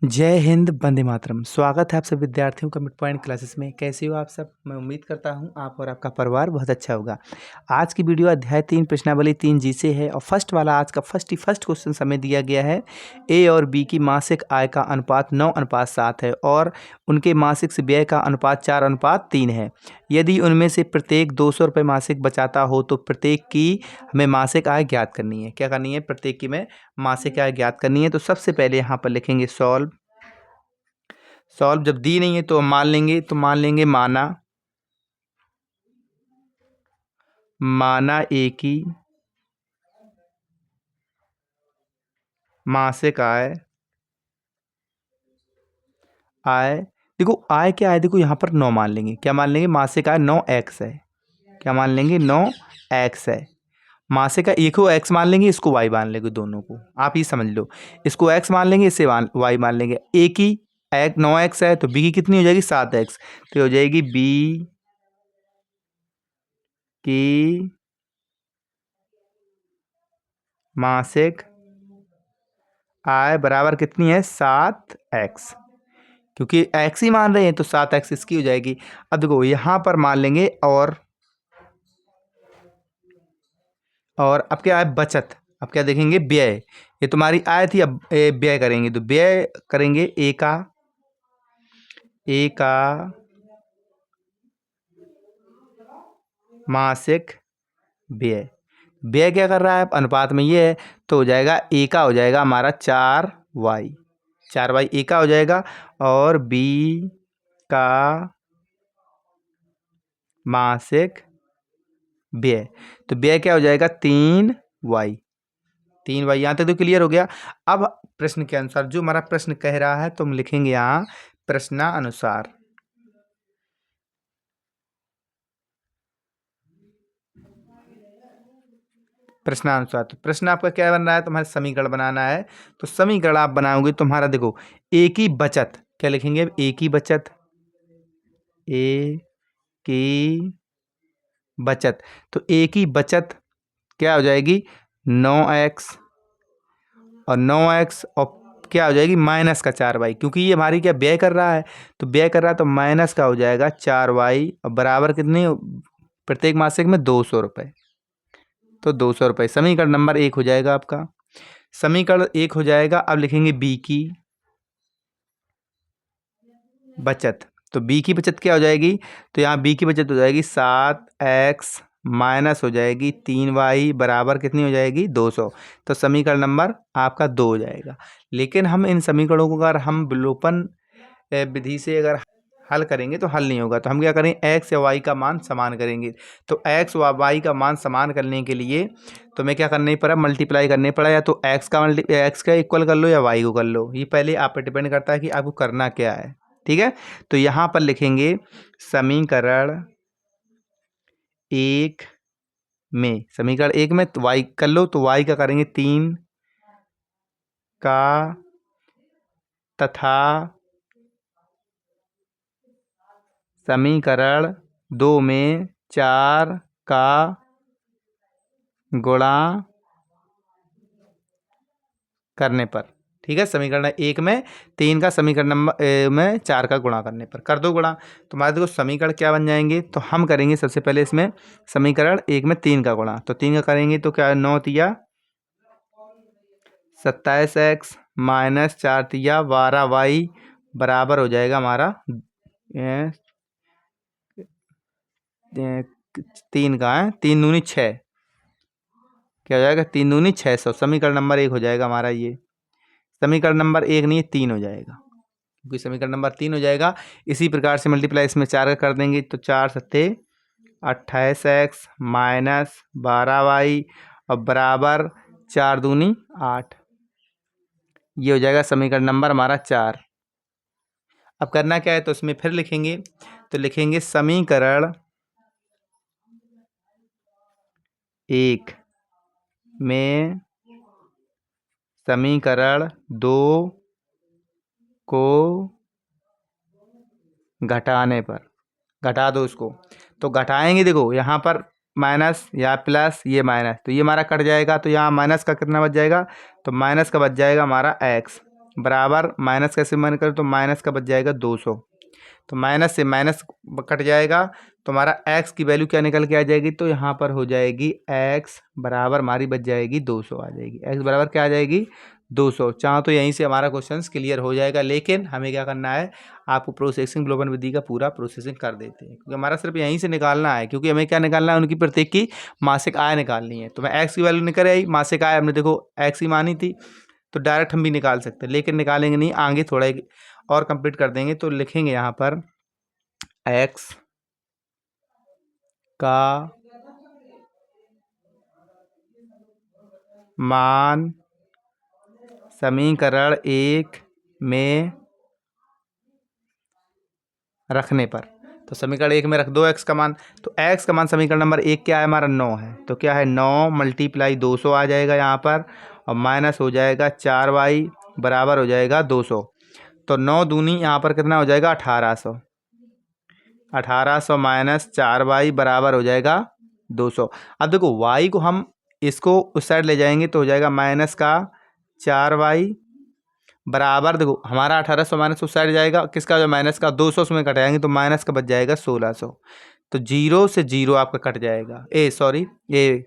जय हिंद, वंदे मातरम। स्वागत है आप सब विद्यार्थियों का मिड पॉइंट क्लासेस में। कैसे हो आप सब? मैं उम्मीद करता हूं आप और आपका परिवार बहुत अच्छा होगा। आज की वीडियो अध्याय 3 प्रश्नावली 3 जी से है और फर्स्ट वाला आज का फर्स्ट क्वेश्चन हमें दिया गया है। ए और बी की मासिक आय का अनुपात 9:7 है और उनके मासिक व्यय का अनुपात 4:3 है। यदि उनमें से प्रत्येक 200 रुपये मासिक बचाता हो तो प्रत्येक की हमें मासिक आय ज्ञात करनी है। क्या करनी है? प्रत्येक की में मासिक आय ज्ञात करनी है। तो सबसे पहले यहाँ पर लिखेंगे सॉल्व। जब दी नहीं है तो मान लेंगे, माना ए की मासिक आय देखो आय क्या है, देखो यहाँ पर 9 मान लेंगे। क्या मान लेंगे? मासिक आय 9x है। क्या मान लेंगे? 9x है। मासिक आय एक को x मान लेंगे, इसको y मान लेंगे, दोनों को आप ही समझ लो। इसको x मान लेंगे, इससे y मान लेंगे। a की 9x है तो b की कितनी हो जाएगी? 7x। तो हो जाएगी b की मासिक आय बराबर कितनी है? 7x। क्योंकि x ही मान रहे हैं तो 7x इसकी हो जाएगी। अब देखो यहाँ पर मान लेंगे और अब क्या है? बचत। अब क्या देखेंगे? व्यय। ये तुम्हारी आय थी, अब व्यय करेंगे तो व्यय करेंगे ए का मासिक व्यय। व्यय क्या कर रहा है? अनुपात में ये है तो हो जाएगा ए का हो जाएगा हमारा 4y ए का हो जाएगा और बी का मासिक व्यय। तो व्यय क्या हो जाएगा? 3y। यहाँ तक तो क्लियर हो गया। अब प्रश्न के अनुसार जो हमारा प्रश्न कह रहा है तो हम लिखेंगे यहाँ प्रश्नानुसार। तो प्रश्न आपका क्या बन रहा है? तुम्हारा समीकरण बनाना है। तो समीकरण आप बनाओगे तुम्हारा, देखो ए की बचत। क्या लिखेंगे? ए की बचत। तो ए की बचत क्या हो जाएगी? 9x और 9x और क्या हो जाएगी? माइनस का 4y। क्योंकि ये हमारी क्या व्यय कर रहा है तो व्यय कर रहा है तो माइनस का हो जाएगा 4y और बराबर कितने? प्रत्येक मासिक में 200 रुपये। तो 200 रुपये समीकरण नंबर 1 हो जाएगा आपका। समीकरण 1 हो जाएगा। अब लिखेंगे बी की बचत। तो बी की बचत क्या हो जाएगी? तो यहाँ बी की बचत हो जाएगी 7x माइनस हो जाएगी 3y बराबर कितनी हो जाएगी? 200। तो समीकरण नंबर आपका 2 हो जाएगा। लेकिन हम इन समीकरणों को अगर हम विलोपन विधि से अगर हल करेंगे तो हल नहीं होगा। तो हम क्या करें? x या y का मान समान करेंगे। तो x व y का मान समान करने के लिए तो मैं क्या करने पड़ा? मल्टीप्लाई करने पड़ा। या तो x का इक्वल कर लो या y को कर लो। ये पहले आप पर डिपेंड करता है कि आपको करना क्या है। ठीक है, तो यहाँ पर लिखेंगे समीकरण 1 में तो y कर लो। तो y का करेंगे 3 का तथा समीकरण 2 में 4 का गुणा करने पर। ठीक है, समीकरण 1 में 3 का समीकरण नंबर में 4 का गुणा करने पर कर दो गुणा। तो हमारे देखो समीकरण क्या बन जाएंगे? तो हम करेंगे सबसे पहले इसमें समीकरण 1 में 3 का गुणा। तो 3 का करेंगे तो क्या? 9 तिया 27x माइनस 4 तिया 12y बराबर हो जाएगा हमारा 3 का है 3 दूनी 6। क्या हो जाएगा? 3 दूनी 600। समीकरण नंबर 1 हो जाएगा हमारा ये। समीकरण नंबर 1 नहीं 3 हो जाएगा, क्योंकि समीकरण नंबर 3 हो जाएगा। इसी प्रकार से मल्टीप्लाई इसमें 4 का कर देंगे तो 4 सत्ते 28x माइनस 12y और बराबर 4 दूनी 8। ये हो जाएगा समीकरण नंबर हमारा 4। अब करना क्या है? तो इसमें फिर लिखेंगे। तो लिखेंगे समीकरण 1 में समीकरण 2 को घटाने पर। घटा दो उसको। तो घटाएंगे, देखो यहाँ पर माइनस या प्लस, ये माइनस तो ये हमारा कट जाएगा। तो यहाँ माइनस का कितना बच जाएगा? तो माइनस का बच जाएगा हमारा x। बराबर माइनस कैसे माइनस करें तो माइनस का बच जाएगा 200। तो माइनस से माइनस कट जाएगा तो हमारा x की वैल्यू क्या निकल के आ जाएगी, तो यहाँ पर हो जाएगी x बराबर हमारी बच जाएगी 200 आ जाएगी। x बराबर क्या आ जाएगी 200। चाहो तो यहीं से हमारा क्वेश्चन क्लियर हो जाएगा, लेकिन हमें क्या करना है, आपको प्रोसेसिंग विलोपन विधि का पूरा प्रोसेसिंग कर देते हैं, क्योंकि हमारा सिर्फ यहीं से निकालना है, क्योंकि हमें क्या निकालना है, उनकी प्रत्येक की मासिक आय निकालनी है। तो मैं x की वैल्यू निकल आई, मासिक आय हमने देखो x ही मानी थी, तो डायरेक्ट हम भी निकाल सकते हैं, लेकिन निकालेंगे नहीं, आगे थोड़ा और कंप्लीट कर देंगे। तो लिखेंगे यहाँ पर x का मान समीकरण 1 में रखने पर, तो समीकरण 1 में रख दो x का मान। तो x का मान समीकरण नंबर 1 क्या है हमारा 9 है, तो क्या है 9 मल्टीप्लाई 200 आ जाएगा यहाँ पर, और माइनस हो जाएगा 4y बराबर हो जाएगा 200। तो 9 दूनी यहाँ पर कितना हो जाएगा 1800, 1800 माइनस 4y बराबर हो जाएगा 200। अब देखो y को हम इसको उस साइड ले जाएंगे तो हो जाएगा माइनस का 4y बराबर, देखो हमारा 1800 माइनस उस साइड जाएगा, किसका जो माइनस का 200 उसमें कटाएंगे तो माइनस का बच जाएगा 1600। तो जीरो से जीरो आपका कट जाएगा, सॉरी ये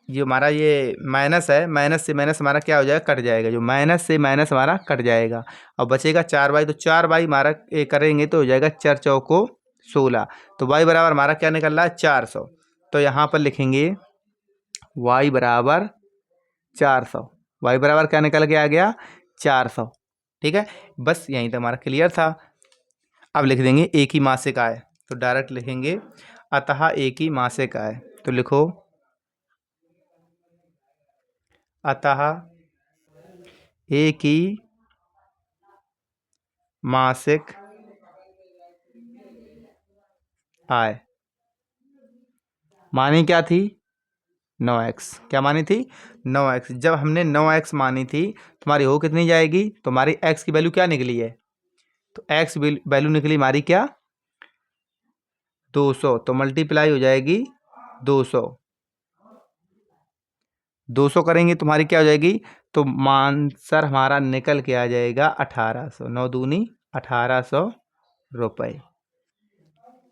हमारा ये माइनस है, माइनस से माइनस हमारा क्या हो जाएगा कट जाएगा, जो माइनस से माइनस हमारा कट जाएगा और बचेगा 4y। तो 4y हमारा करेंगे तो हो जाएगा 4 चौको 16। तो y बराबर हमारा क्या निकल रहा है 400। तो यहाँ पर लिखेंगे y बराबर 400, y बराबर क्या निकल के आ गया 400। ठीक है, बस यहीं तक हमारा क्लियर था। अब लिख देंगे एक ही मासिक आय, तो डायरेक्ट लिखेंगे अतः एक ही मासिक आय। तो लिखो अतः एक ही मासिक आय मानी क्या थी 9x, क्या मानी थी 9x। जब हमने 9x मानी थी तुम्हारी हो कितनी जाएगी, तुम्हारी x की वैल्यू क्या निकली है, तो x वैल्यू निकली हमारी क्या 200, तो मल्टीप्लाई हो जाएगी 200, 200 करेंगे तुम्हारी क्या हो जाएगी, तो आंसर हमारा निकल के आ जाएगा 1800, 9 दूनी 1800 रुपये,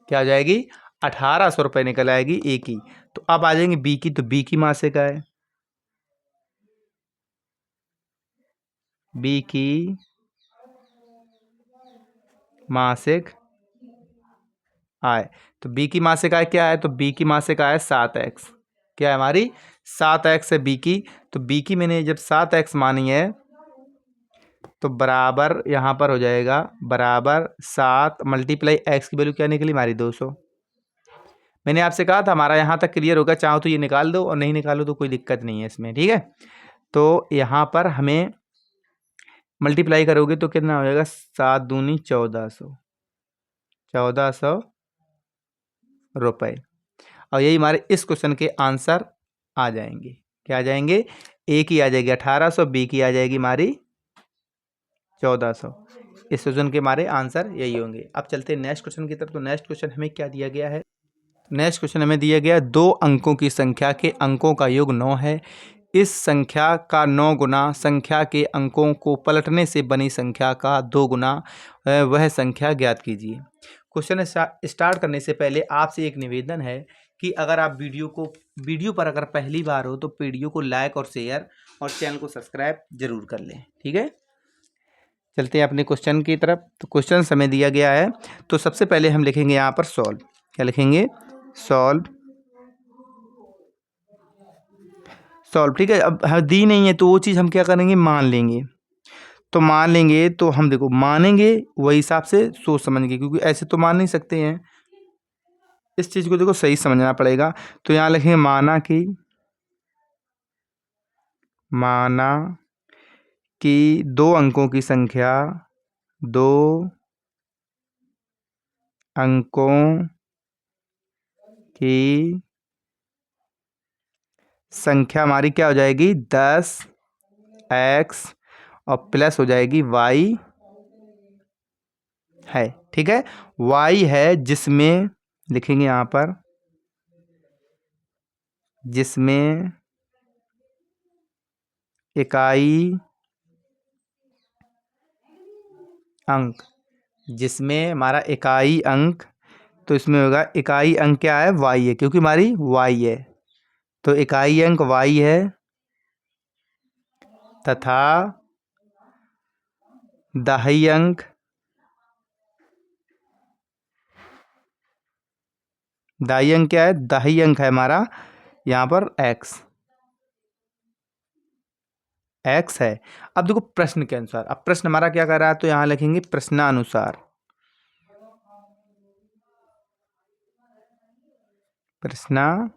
क्या हो जाएगी 1800 रुपये निकल आएगी ए की। तो अब आ जाएंगे बी की, तो बी की मासिक आय, बी की मासिक आय। तो बी की मासिक आय क्या है, तो बी की मासिक आय 7x, क्या है हमारी 7x है बी की। तो बी की मैंने जब 7x मानी है तो बराबर यहाँ पर हो जाएगा बराबर 7 मल्टीप्लाई x की वैल्यू क्या निकली हमारी 200। मैंने आपसे कहा था हमारा यहाँ तक क्लियर होगा, चाहो तो ये निकाल दो और नहीं निकालो तो कोई दिक्कत नहीं है इसमें, ठीक है। तो यहाँ पर हमें मल्टीप्लाई करोगे तो कितना हो जाएगा 7 दूनी 1400, 1400 रुपये। और यही हमारे इस क्वेश्चन के आंसर आ जाएंगे, क्या आ जाएंगे, ए की आ जाएगी 1800, बी की आ जाएगी हमारी 1400। इस क्वेश्चन के हमारे आंसर यही होंगे। अब चलते हैं नेक्स्ट क्वेश्चन की तरफ। तो नेक्स्ट क्वेश्चन हमें क्या दिया गया है, नेक्स्ट क्वेश्चन हमें दिया गया 2 अंकों की संख्या के अंकों का योग 9 है। इस संख्या का 9 गुना संख्या के अंकों को पलटने से बनी संख्या का 2 गुना वह संख्या ज्ञात कीजिए। क्वेश्चन स्टार्ट करने से पहले आपसे एक निवेदन है कि अगर आप वीडियो पर अगर पहली बार हो तो वीडियो को लाइक और शेयर और चैनल को सब्सक्राइब जरूर कर लें, ठीक है। चलते हैं अपने क्वेश्चन की तरफ। तो क्वेश्चन हमें दिया गया है, तो सबसे पहले हम लिखेंगे यहाँ पर सॉल्व, क्या लिखेंगे सॉल्व, सॉल्व, ठीक है। अब दी नहीं है तो वो चीज़ हम क्या करेंगे मान लेंगे। तो मान लेंगे तो हम देखो मानेंगे वही हिसाब से सोच समझ के, क्योंकि ऐसे तो मान नहीं सकते हैं, इस चीज़ को देखो सही समझना पड़ेगा। तो यहाँ लिखेंगे माना कि 2 अंकों की संख्या 2 अंकों की संख्या हमारी क्या हो जाएगी 10x और प्लस हो जाएगी y है, ठीक है। y है जिसमें लिखेंगे यहाँ पर, जिसमें इकाई अंक, जिसमें हमारा इकाई अंक, तो इसमें होगा इकाई अंक क्या है, y है, क्योंकि हमारी y है, तो इकाई अंक y है तथा दहाई अंक क्या है, दहाई अंक है हमारा यहाँ पर x है। अब देखो प्रश्न के अनुसार, अब प्रश्न हमारा क्या कर रहा है, तो यहाँ लिखेंगे प्रश्नानुसार, प्रश्नानुसार।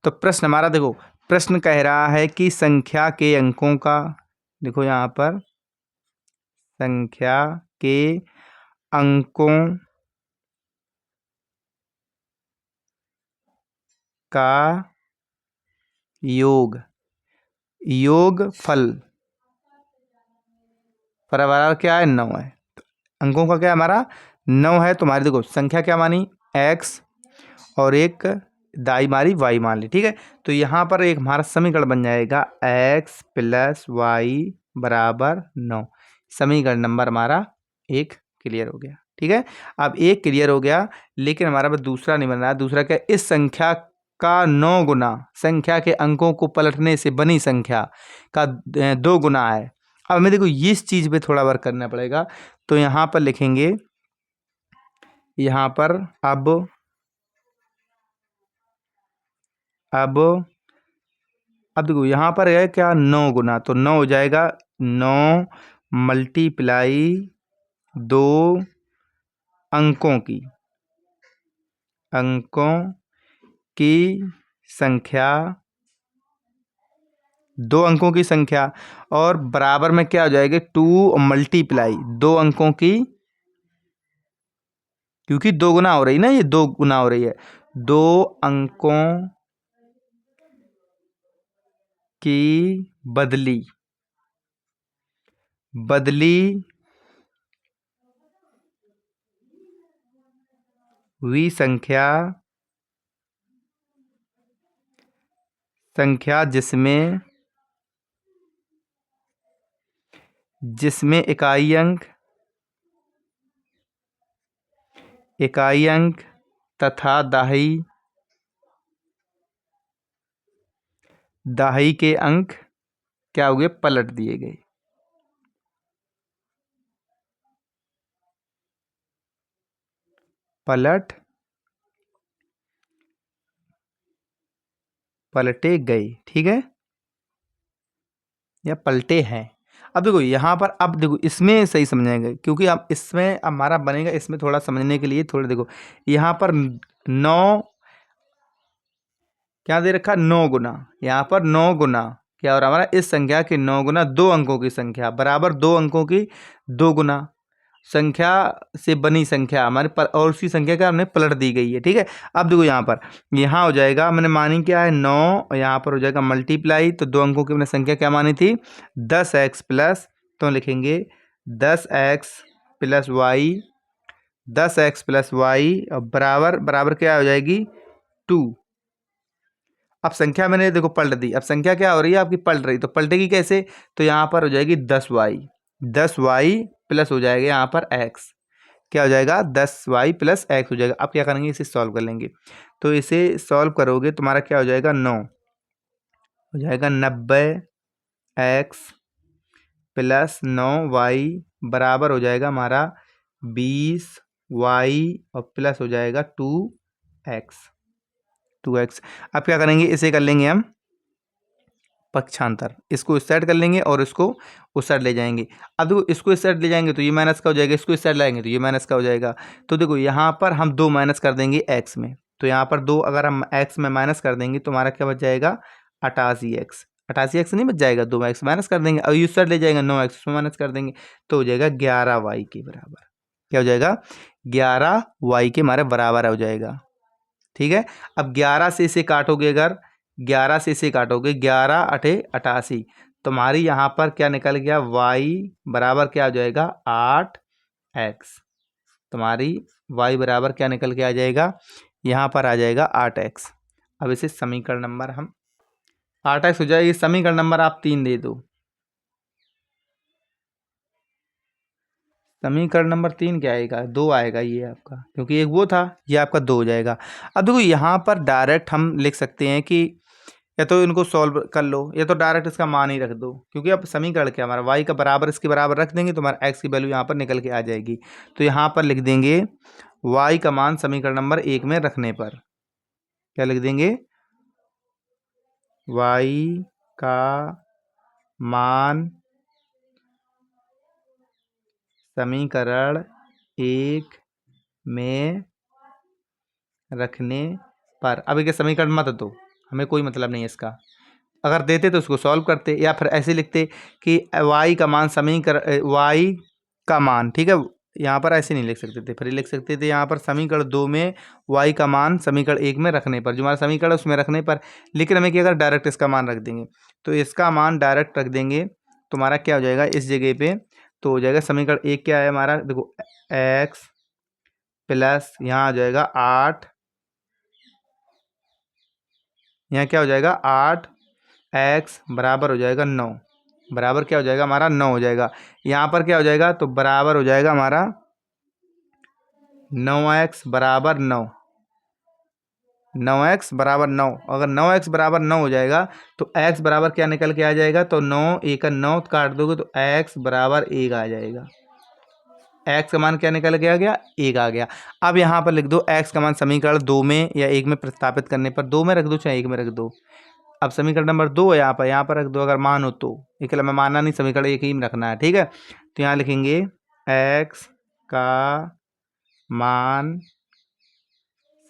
तो प्रश्न हमारा देखो, प्रश्न कह रहा है कि संख्या के अंकों का, देखो यहाँ पर संख्या के अंकों का योगफल बराबर क्या है, 9 है। अंकों का क्या हमारा 9 है। तुम्हारी देखो संख्या क्या मानी, x, और एक दाई मारी y मान ली, ठीक है। तो यहाँ पर एक हमारा समीकरण बन जाएगा x प्लस वाई बराबर 9। समीकरण नंबर हमारा एक क्लियर हो गया, ठीक है। अब एक क्लियर हो गया, लेकिन हमारा बस दूसरा नहीं बन रहा। दूसरा क्या, इस संख्या का 9 गुना संख्या के अंकों को पलटने से बनी संख्या का 2 गुना है। अब हमें देखो इस चीज़ पे थोड़ा वर्क करना पड़ेगा। तो यहाँ पर लिखेंगे, यहाँ पर अब देखो यहाँ पर है क्या, 9 गुना, तो 9 हो जाएगा 9 मल्टीप्लाई 2 अंकों की संख्या, 2 अंकों की संख्या, और बराबर में क्या हो जाएगा, 2 मल्टीप्लाई 2 अंकों की, क्योंकि 2 गुना हो रही ना, ये 2 गुना हो रही है, 2 अंकों की बदली हुई संख्या जिसमें इकाई अंक तथा दाही के अंक क्या हो गए, पलट दिए गए। पलटे गए, ठीक है, या पलटे हैं। अब देखो यहाँ पर, अब देखो इसमें सही समझेंगे, क्योंकि अब इसमें हमारा बनेगा, इसमें थोड़ा समझने के लिए थोड़ा देखो, यहाँ पर 9 क्या दे रखा, 9 गुना, यहाँ पर 9 गुना क्या हो रहा हमारा, इस संख्या के 9 गुना 2 अंकों की संख्या बराबर 2 अंकों की 2 गुना संख्या से बनी संख्या हमारे पर, और उसी संख्या का हमने पलट दी गई है, ठीक है। अब देखो यहाँ पर, यहाँ हो जाएगा, मैंने मानी क्या है 9, और यहाँ पर हो जाएगा मल्टीप्लाई, तो 2 अंकों की हमने संख्या क्या मानी थी 10x प्लस, तो लिखेंगे 10x plus Y, 10x plus Y, और बराबर क्या हो जाएगी 2। अब संख्या मैंने देखो पलट दी, अब संख्या क्या हो रही है आपकी, पलट रही, तो पलटेगी कैसे, तो यहाँ पर हो जाएगी 10y प्लस हो जाएगा यहाँ पर x, क्या हो जाएगा 10y प्लस x हो जाएगा। अब क्या करेंगे, इसे सॉल्व कर लेंगे, तो इसे सॉल्व करोगे तुम्हारा क्या हो जाएगा, 9 हो जाएगा 90x प्लस 9y बराबर हो जाएगा हमारा 20y, और प्लस हो जाएगा 2x। अब क्या करेंगे, इसे कर लेंगे हम पक्षांतर, इसको इस साइड कर लेंगे और इसको उस साइड ले जाएंगे। अब देखो इसको इस साइड ले जाएंगे तो ये माइनस का हो जाएगा, इसको इस साइड लाएंगे तो ये माइनस का हो जाएगा। तो देखो यहाँ पर हम 2 माइनस कर देंगे x में, तो यहाँ पर 2 अगर हम x में माइनस कर देंगे तो हमारा क्या बच जाएगा 88x। 88x नहीं बच जाएगा, 2x माइनस कर देंगे, और इस साइड ले जाएंगे 9x उसमें माइनस कर देंगे, तो हो जाएगा 11y के बराबर। क्या हो जाएगा 11y के हमारे बराबर हो जाएगा, ठीक है। अब 11 से इसे काटोगे, अगर 11 से इसे काटोगे, 11 अठे 88, तुम्हारी यहाँ पर क्या निकल गया, y बराबर क्या हो जाएगा 8x। तुम्हारी y बराबर क्या निकल के आ जाएगा, यहाँ पर आ जाएगा 8x। अब इसे समीकरण नंबर हम 8x हो जाएगी, समीकरण नंबर आप 3 दे दो, समीकरण नंबर 3 क्या आएगा, 2 आएगा ये आपका, क्योंकि एक वो था, ये आपका 2 हो जाएगा। अब देखो यहाँ पर डायरेक्ट हम लिख सकते हैं कि या तो इनको सॉल्व कर लो या तो डायरेक्ट इसका मान ही रख दो, क्योंकि अब समीकरण क्या हमारा y का बराबर इसके बराबर रख देंगे तो हमारा x की वैल्यू यहाँ पर निकल के आ जाएगी। तो यहाँ पर लिख देंगे y का मान समीकरण नंबर 1 में रखने पर क्या लिख देंगे, y का मान समीकरण 1 में रखने पर। अब ये समीकरण मत दो, हमें कोई मतलब नहीं है इसका, अगर देते तो उसको सॉल्व करते या फिर ऐसे लिखते कि y का मान समीकरण y का मान, ठीक है, यहाँ पर ऐसे नहीं लिख सकते थे, फिर लिख सकते थे यहाँ पर समीकरण 2 में y का मान समीकरण 1 में रखने पर, जो हमारा समीकरण है उसमें रखने पर। लेकिन हमें क्या, अगर डायरेक्ट इसका मान रख देंगे तो इसका मान डायरेक्ट रख देंगे तो हमारा क्या हो जाएगा इस जगह पे, तो हो जाएगा समीकरण 1 क्या है हमारा, देखो x प्लस यहाँ आ जाएगा 8, यहाँ क्या हो जाएगा 8 x बराबर हो जाएगा 9, बराबर क्या हो जाएगा हमारा 9 हो जाएगा। यहाँ पर क्या हो जाएगा, तो बराबर हो जाएगा हमारा 9x बराबर 9, 9x बराबर 9। अगर 9x बराबर 9 हो जाएगा तो x बराबर क्या निकल के आ जाएगा, तो 9 1 9 काट दोगे तो x बराबर 1 आ जाएगा। x का मान क्या निकल के आ गया, 1 आ गया। अब यहाँ पर लिख दो x का मान समीकरण 2 में या 1 में प्रतिस्थापित करने पर, 2 में रख दो चाहे 1 में रख दो। अब समीकरण नंबर 2 है यहाँ पर रख दो, अगर मान हो तो, एक मैं मानना नहीं, समीकरण 1 ही में रखना है, ठीक है। तो यहाँ लिखेंगे x का मान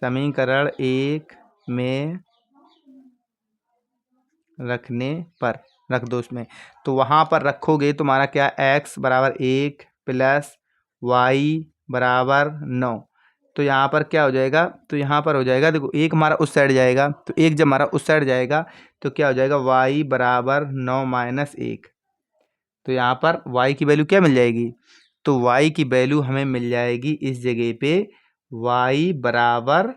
समीकरण 1 में रखने पर रख दो उसमें, तो वहाँ पर रखोगे तो हमारा क्या, x बराबर 1 प्लस y बराबर 9। तो यहाँ पर क्या हो जाएगा, तो यहाँ पर हो जाएगा, देखो एक हमारा उस साइड जाएगा, तो एक जब हमारा उस साइड जाएगा तो क्या हो जाएगा y बराबर 9 माइनस 1। तो यहाँ पर y की वैल्यू क्या मिल जाएगी, तो y की वैल्यू हमें मिल जाएगी इस जगह पे y बराबर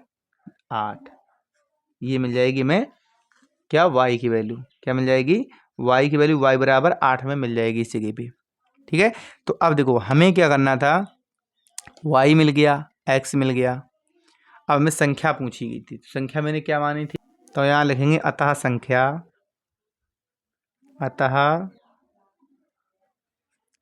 8, ये मिल जाएगी हमें क्या, y की वैल्यू क्या मिल जाएगी, y की वैल्यू y बराबर 8 में मिल जाएगी इस जगह पे, ठीक है। तो अब देखो हमें क्या करना था, y मिल गया, x मिल गया, अब हमें संख्या पूछी गई थी, तो संख्या मैंने क्या मानी थी, तो यहाँ लिखेंगे अतः संख्या, अतः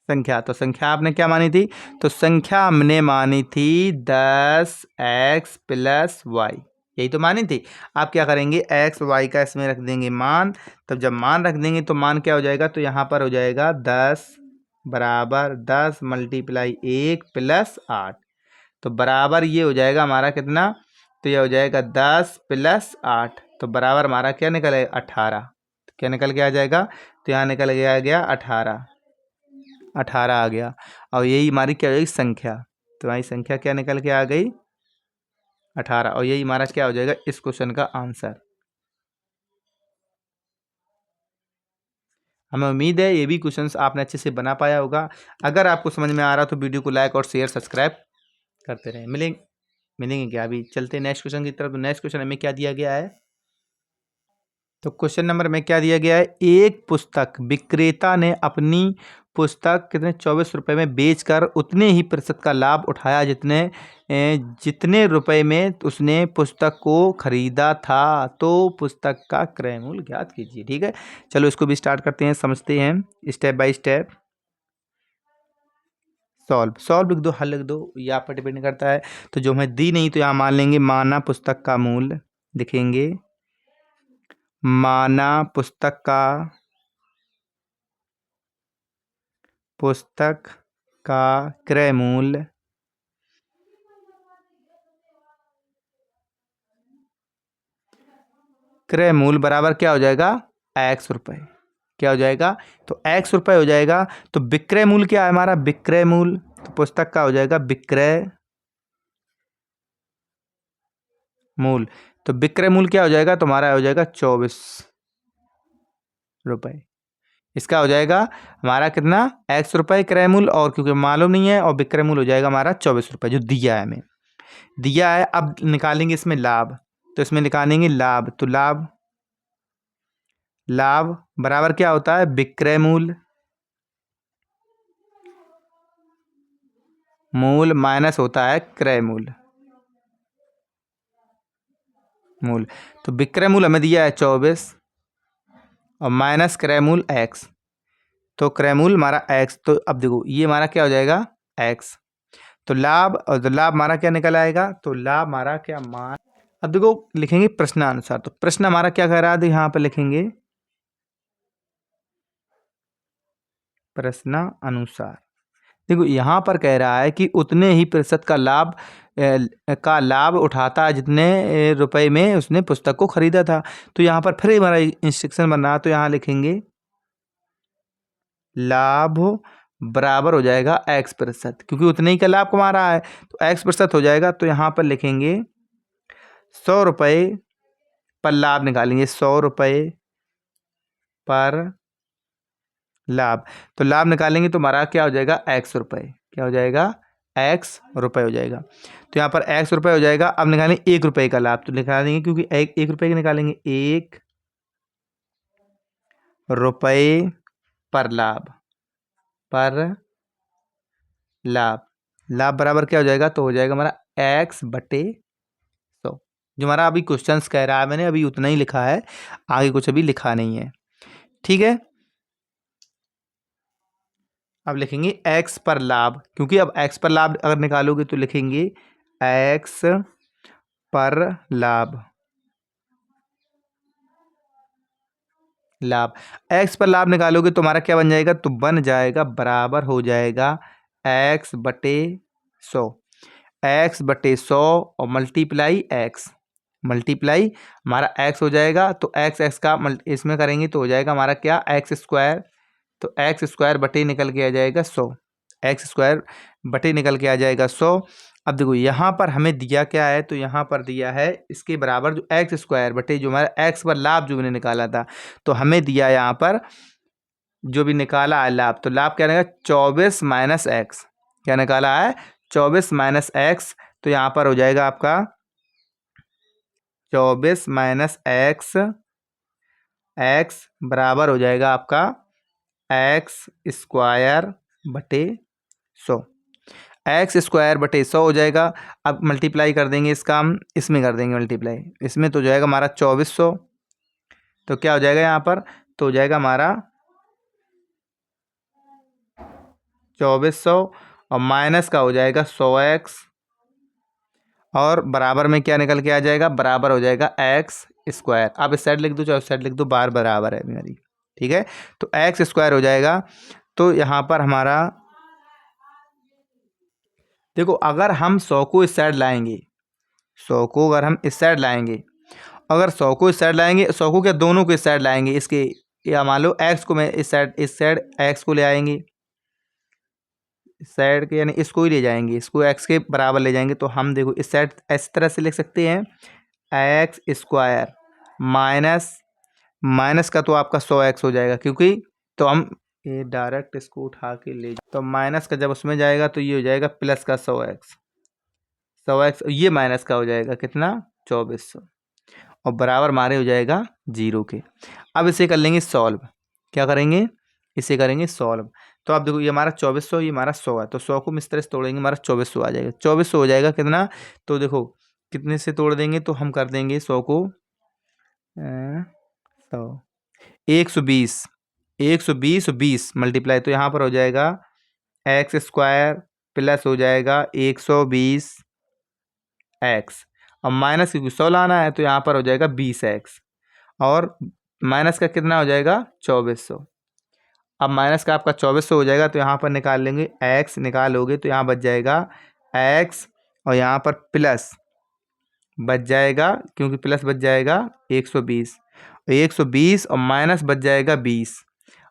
संख्या, तो संख्या आपने क्या मानी थी, तो संख्या हमने मानी थी 10x प्लस वाई, यही तो मानी थी। आप क्या करेंगे, x y का इसमें रख देंगे मान, तब जब मान रख देंगे तो मान क्या हो जाएगा, तो यहाँ पर हो जाएगा 10 बराबर 10 मल्टीप्लाई 1 प्लस 8, तो बराबर ये हो जाएगा हमारा कितना, तो ये हो जाएगा 10 प्लस 8, तो बराबर हमारा क्या निकल आएगा 18, तो क्या निकल के आ जाएगा, तो यहाँ निकल के आ गया 18, 18 आ गया। और यही हमारी क्या हो जाएगी संख्या, तो हमारी संख्या क्या निकल के आ गई 18, और यही हमारा क्या हो जाएगा इस क्वेश्चन का आंसर। हमें उम्मीद है ये भी क्वेश्चंस आपने अच्छे से बना पाया होगा। अगर आपको समझ में आ रहा तो वीडियो को लाइक और शेयर सब्सक्राइब करते रहें। मिलेंगे क्या, अभी चलते नेक्स्ट क्वेश्चन की तरफ। तो नेक्स्ट क्वेश्चन हमें क्या दिया गया है, तो क्वेश्चन नंबर में क्या दिया गया है, एक पुस्तक विक्रेता ने अपनी पुस्तक कितने 24 रुपये में बेचकर उतने ही प्रतिशत का लाभ उठाया जितने रुपए में उसने पुस्तक को खरीदा था, तो पुस्तक का क्रय मूल्य ज्ञात कीजिए। ठीक है, चलो इसको भी स्टार्ट करते हैं, समझते हैं स्टेप बाय स्टेप। सॉल्व लिख दो, हल लिख दो, ये आप पर डिपेंड करता है। तो जो हमें दी नहीं तो यहाँ मान लेंगे माना पुस्तक का मूल्य, लिखेंगे माना पुस्तक का क्रय मूल्य बराबर क्या हो जाएगा x रुपये, क्या हो जाएगा, तो x रुपये हो जाएगा। तो विक्रय मूल्य क्या है हमारा, विक्रय मूल्य, तो पुस्तक का हो जाएगा विक्रय मूल्य, तो विक्रय मूल्य क्या हो जाएगा, तो हमारा हो जाएगा 24 रुपये। इसका हो जाएगा हमारा कितना x रुपये क्रय मूल्य, और क्योंकि मालूम नहीं है, और विक्रय मूल्य हो जाएगा हमारा 24 रुपये जो दिया है, हमें दिया है। अब निकालेंगे इसमें लाभ, तो इसमें निकालेंगे लाभ, तो लाभ बराबर क्या होता है विक्रय मूल्य, मूल माइनस होता है क्रय मूल्य। मूल तो विक्रय मूल्य हमें दिया है 24 और माइनस क्रय मूल्य x। तो क्रय मूल्य हमारा x, तो अब देखो ये हमारा क्या हो जाएगा x। तो लाभ, और तो लाभ हमारा क्या निकल आएगा, तो लाभ हमारा क्या मान, अब देखो लिखेंगे प्रश्नानुसार। तो प्रश्न हमारा क्या कह रहा है, यहाँ पर लिखेंगे प्रश्न अनुसार। देखो यहाँ पर कह रहा है कि उतने ही प्रतिशत का लाभ उठाता है जितने रुपए में उसने पुस्तक को खरीदा था। तो यहाँ पर फिर हमारा इंस्ट्रक्शन बन रहा है, तो यहाँ लिखेंगे लाभ बराबर हो जाएगा x प्रतिशत, क्योंकि उतने ही का लाभ कमा रहा है तो x प्रतिशत हो जाएगा। तो यहाँ पर लिखेंगे 100 रुपये पर लाभ निकालेंगे, 100 रुपये पर लाभ। तो लाभ निकालेंगे तो हमारा क्या हो जाएगा x रुपये, क्या हो जाएगा x रुपये हो जाएगा। तो यहाँ पर x रुपये हो जाएगा। अब निकालेंगे 1 रुपये का लाभ, तो निकालेंगे क्योंकि एक रुपये का निकालेंगे, 1 रुपये पर लाभ, पर लाभ। लाभ बराबर क्या हो जाएगा, तो हो जाएगा हमारा x बटे 100। जो हमारा अभी क्वेश्चंस कह रहा है, मैंने अभी उतना ही लिखा है, आगे कुछ अभी लिखा नहीं है। ठीक है, अब लिखेंगे x पर लाभ, क्योंकि अब x पर लाभ अगर निकालोगे तो लिखेंगे x पर लाभ, लाभ x पर लाभ निकालोगे तो हमारा क्या बन जाएगा, तो बन जाएगा बराबर हो जाएगा x बटे 100। x बटे 100 और मल्टीप्लाई x, मल्टीप्लाई हमारा x हो जाएगा। तो x का इसमें करेंगे तो हो जाएगा हमारा क्या एक्स स्क्वायर। तो एक्स स्क्वायर बटे निकल के आ जाएगा 100, एक्स स्क्वायर बटे निकल के आ जाएगा 100। अब देखो यहाँ पर हमें दिया क्या है, तो यहाँ पर दिया है इसके बराबर जो एक्स स्क्वायर बटे जो हमारा एक्स पर लाभ जो मैंने निकाला था, तो हमें दिया यहाँ पर जो भी निकाला है लाभ, तो लाभ क्या रहेगा 24 माइनस एक्स, क्या निकाला है 24 माइनस एक्स। तो यहाँ पर हो जाएगा आपका 24 माइनस एक्स, एक्स बराबर हो जाएगा आपका एक्स स्क्वायर बटे 100, एक्स स्क्वायर बटे 100 हो जाएगा। अब मल्टीप्लाई कर देंगे इसका, हम इसमें कर देंगे मल्टीप्लाई, इसमें तो हो जाएगा हमारा 2400। तो क्या हो जाएगा यहाँ पर, तो हो जाएगा हमारा 2400 और माइनस का हो जाएगा 100x, और बराबर में क्या निकल के आ जाएगा, बराबर हो जाएगा एक्स स्क्वायर। आप इस साइड लिख दो चाहे उस साइड लिख दो, बार बराबर है मेरी। ठीक है, तो एक्स स्क्वायर हो जाएगा। तो यहाँ पर हमारा देखो अगर हम 100 को इस साइड लाएंगे, 100 को अगर हम इस साइड लाएंगे, अगर 100 को इस साइड लाएंगे, 100 को क्या दोनों को इस साइड लाएंगे इसके, या मान लो एक्स को मैं इस साइड एक्स को ले आएंगे इस साइड के, यानी इसको ही ले जाएंगे, इसको एक्स के बराबर ले जाएंगे। तो हम देखो इस साइड इस तरह से लिख सकते हैं एक्स स्क्वायर माइनस, माइनस का तो आपका 100x हो जाएगा, क्योंकि तो हम ये डायरेक्ट इसको उठा के ले, तो माइनस का जब उसमें जाएगा तो ये हो जाएगा प्लस का 100x, 100x ये माइनस का हो जाएगा कितना 2400, और बराबर हमारे हो जाएगा 0 के। अब इसे कर लेंगे सॉल्व, क्या करेंगे, इसे करेंगे सॉल्व। तो आप देखो ये हमारा 2400, ये हमारा 100 है, तो 100 को हम इस तरह से तोड़ेंगे, हमारा 2400 आ जाएगा, 2400 हो जाएगा कितना, तो देखो कितने से तोड़ देंगे, तो हम कर देंगे 100 को 100 120, 120 और 20 मल्टीप्लाई, तो यहाँ पर हो जाएगा एक्स स्क्वायर प्लस हो जाएगा 120 एक्स, और माइनस क्योंकि 100 लाना है तो यहाँ पर हो जाएगा 20x, और माइनस का कितना हो जाएगा 2400। अब माइनस का आपका 2400 हो जाएगा, तो यहाँ पर निकाल लेंगे x, निकालोगे तो यहाँ बच जाएगा x, और यहाँ पर प्लस बच जाएगा, क्योंकि प्लस बच जाएगा 120, 120 और माइनस बच जाएगा 20,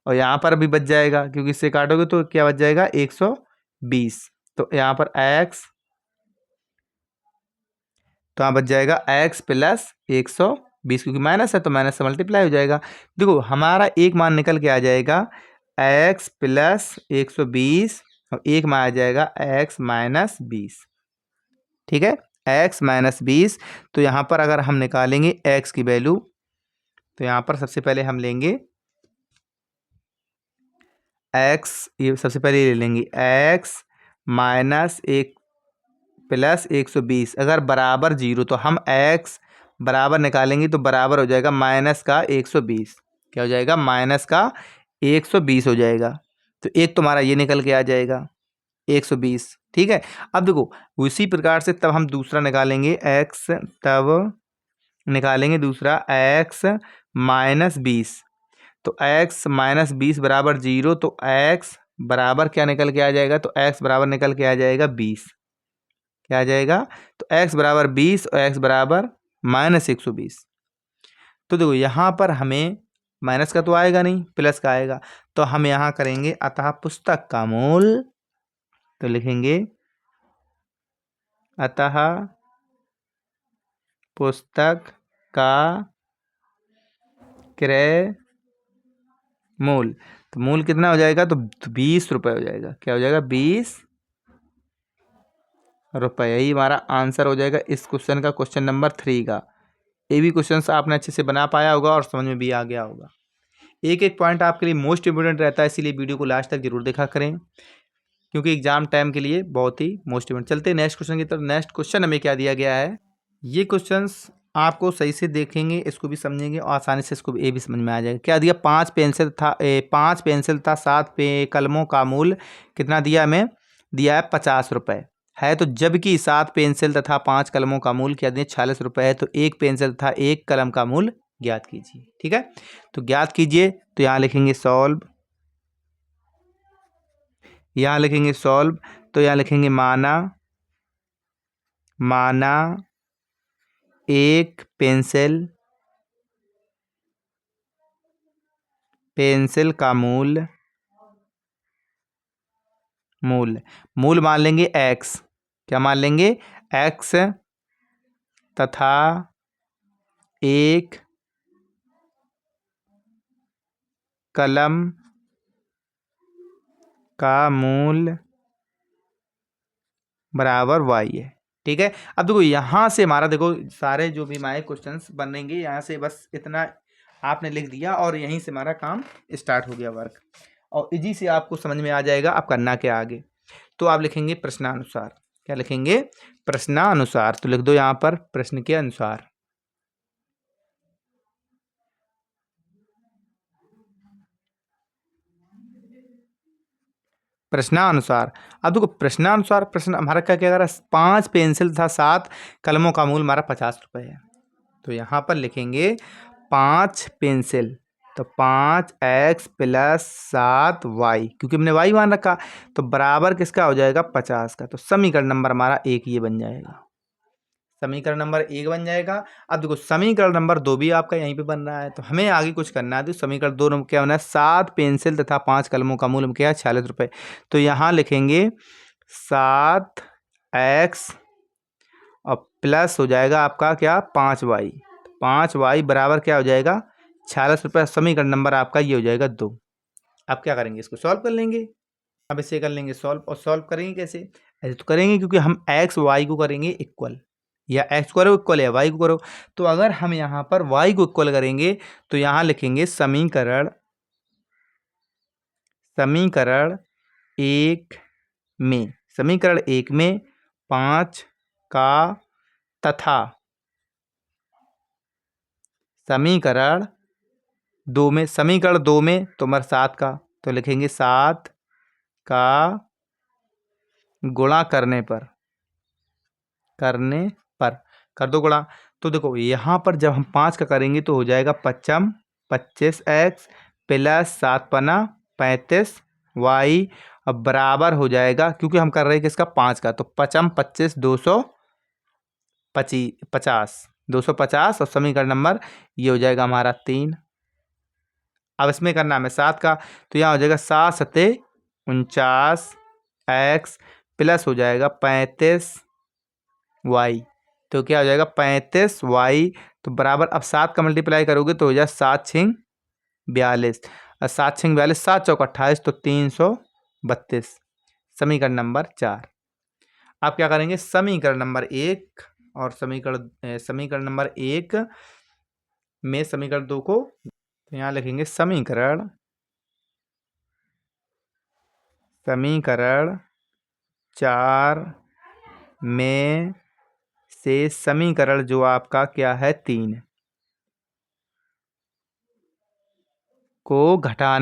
और यहाँ पर भी बच जाएगा क्योंकि इससे काटोगे तो क्या बच जाएगा 120। तो यहाँ पर x, तो यहाँ बच जाएगा x प्लस 120, क्योंकि माइनस है तो माइनस से मल्टीप्लाई हो जाएगा। देखो हमारा एक मान निकल के आ जाएगा x प्लस 120, और एक मान आ जाएगा x माइनस 20। ठीक है, x माइनस 20। तो यहाँ पर अगर हम निकालेंगे x की वैल्यू, तो यहाँ पर सबसे पहले हम लेंगे x, ये सबसे पहले ले लेंगे x माइनस एक प्लस 120 अगर बराबर 0 तो हम x बराबर निकालेंगे तो बराबर हो जाएगा माइनस का 120। क्या हो जाएगा? माइनस का 120 हो जाएगा। तो एक तुम्हारा ये निकल के आ जाएगा 120। ठीक है। अब देखो उसी प्रकार से तब हम दूसरा निकालेंगे x, तब निकालेंगे दूसरा x माइनस 20। तो x माइनस 20 बराबर 0 तो x बराबर क्या निकल के आ जाएगा? तो x बराबर निकल के आ जाएगा 20। क्या आ जाएगा? तो x बराबर 20 और x बराबर माइनस 120। तो देखो यहाँ पर हमें माइनस का तो आएगा नहीं, प्लस का आएगा। तो हम यहाँ करेंगे अतः पुस्तक का मूल, तो लिखेंगे अतः पुस्तक का क्रय मूल। तो मूल कितना हो जाएगा? तो 20 रुपये हो जाएगा। क्या हो जाएगा? 20 रुपये। यही हमारा आंसर हो जाएगा इस क्वेश्चन का, क्वेश्चन नंबर 3 का। ये भी क्वेश्चन आपने अच्छे से बना पाया होगा और समझ में भी आ गया होगा। एक एक पॉइंट आपके लिए मोस्ट इंपोर्टेंट रहता है, इसीलिए वीडियो को लास्ट तक जरूर देखा करें, क्योंकि एग्जाम टाइम के लिए बहुत ही मोस्ट इंपोर्टेंट। चलते हैं नेक्स्ट क्वेश्चन की तरफ। नेक्स्ट क्वेश्चन हमें क्या दिया गया है, ये क्वेश्चंस आपको सही से देखेंगे, इसको भी समझेंगे और आसानी से इसको ये भी समझ में आ जाएगा। क्या दिया? 5 पेंसिल था 5 पेंसिल था 7 कलमों का मूल्य कितना दिया? हमें दिया है 50 रुपये है। तो जबकि 7 पेंसिल तथा 5 कलमों का मूल्य क्या दिया? 46 रुपये है। तो एक पेंसिल तथा एक कलम का मूल्य ज्ञात कीजिए। ठीक है, तो ज्ञात कीजिए। तो यहाँ लिखेंगे सॉल्व, यहाँ लिखेंगे सॉल्व। तो यहाँ लिखेंगे माना, माना एक पेंसिल, पेंसिल का मूल्य, मूल्य मूल मान लेंगे x। क्या मान लेंगे? x तथा एक कलम का मूल्य बराबर y है। ठीक है। अब देखो यहाँ से हमारा देखो सारे जो भी हमारे क्वेश्चंस बनेंगे, यहाँ से बस इतना आपने लिख दिया और यहीं से हमारा काम स्टार्ट हो गया वर्क, और इजी से आपको समझ में आ जाएगा आप करना क्या आगे। तो आप लिखेंगे प्रश्नानुसार। क्या लिखेंगे? प्रश्नानुसार। तो लिख दो यहाँ पर प्रश्न के अनुसार। प्रश्नानुसार। अब देखो प्रश्नानुसार प्रश्न हमारा क्या क्या करा? 5 पेंसिल तथा 7 कलमों का मूल्य हमारा 50 रुपये है। तो यहाँ पर लिखेंगे 5 पेंसिल, तो 5x प्लस 7y, क्योंकि हमने y मान रखा, तो बराबर किसका हो जाएगा? 50 का। तो समीकरण नंबर हमारा 1 ये बन जाएगा। समीकरण नंबर 1 बन जाएगा। अब देखो समीकरण नंबर 2 भी आपका यहीं पे बन रहा है, तो हमें आगे कुछ करना है। तो समीकरण 2 क्या होना है? 7 पेंसिल तथा 5 कलमों का मूल्य क्या है? 46 रुपये। तो यहाँ लिखेंगे 7x और प्लस हो जाएगा आपका क्या? 5y। 5y बराबर क्या हो जाएगा? 46 रुपये। समीकरण नंबर आपका ये हो जाएगा 2। अब क्या करेंगे? इसको सॉल्व कर लेंगे। अब इसे कर लेंगे सॉल्व, और सॉल्व करेंगे कैसे? ऐसे तो करेंगे क्योंकि हम x y को करेंगे इक्वल, या x को करो इक्वल या y को करो। तो अगर हम यहाँ पर y को इक्वल करेंगे तो यहाँ लिखेंगे समीकरण, समीकरण 1 में, समीकरण 1 में 5 का तथा समीकरण 2 में, समीकरण 2 में तो हमारा 7 का, तो लिखेंगे 7 का गुणा करने पर, करने पर कर दो गुणा। तो देखो यहाँ पर जब हम 5 का करेंगे तो हो जाएगा 5 25x प्लस 7 पना 35y, अब बराबर हो जाएगा, क्योंकि हम कर रहे हैं किसका? 5 का, तो 5 25 250, 250 और समीकरण नंबर ये हो जाएगा हमारा 3। अब इसमें करना हमें 7 का, तो यहाँ हो जाएगा 7 सते 49x प्लस हो जाएगा 35y। तो क्या हो जाएगा? 35y। तो बराबर अब 7 का मल्टीप्लाई करोगे तो हो जाए 7 छिंग 42, और 7 छिंग 42, 7 चौक 28, तो 332। समीकरण नंबर 4। आप क्या करेंगे? समीकरण नंबर 1 और समीकरण नंबर 1 में समीकरण 2 को, तो यहाँ लिखेंगे समीकरण, समीकरण 4 में से समीकरण जो आपका क्या है 3 को घटा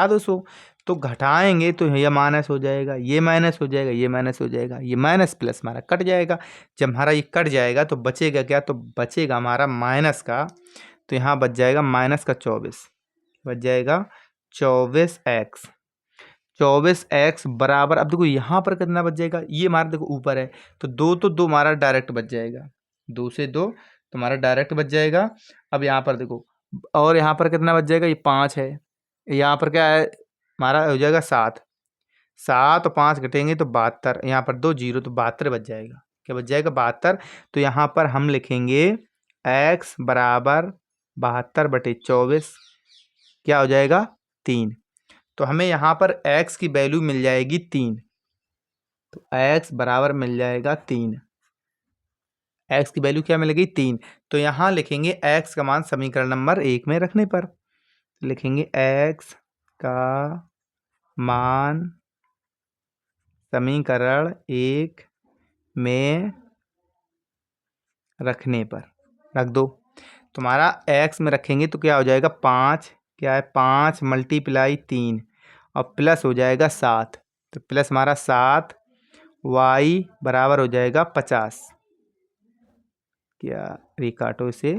दो सो। तो घटाएंगे तो ये माइनस हो जाएगा, ये माइनस हो जाएगा, ये माइनस हो जाएगा, ये माइनस प्लस हमारा कट जाएगा। जब हमारा ये कट जाएगा तो बचेगा क्या, तो बचेगा हमारा माइनस का। तो यहाँ बच जाएगा माइनस का 24, बच जाएगा 24x। 24x बराबर, अब देखो यहाँ पर कितना बच जाएगा, ये हमारा देखो ऊपर है तो दो हमारा डायरेक्ट बच जाएगा, 2 से 2 तो हमारा डायरेक्ट बच जाएगा। अब यहाँ पर देखो, और यहाँ पर कितना बच जाएगा, ये 5 है, यहाँ पर क्या है हमारा हो जाएगा 7। 7 और 5 घटेंगे तो 72, यहाँ पर 2 जीरो तो 72 बच जाएगा। क्या बच जाएगा, 72। तो यहाँ पर हम लिखेंगे x बराबर 72/24, क्या हो जाएगा 3। तो हमें यहाँ पर x की वैल्यू मिल जाएगी 3। तो x बराबर मिल जाएगा 3, x की वैल्यू क्या मिलेगी 3। तो यहाँ लिखेंगे x का मान समीकरण नंबर 1 में रखने पर लिखेंगे x का मान समीकरण 1 में रखने पर रख दो। तुम्हारा x में रखेंगे तो क्या हो जाएगा 5, क्या है 5 मल्टीप्लाई 3 और प्लस हो जाएगा 7। तो प्लस हमारा 7 y बराबर हो जाएगा 50, क्या काटो इसे,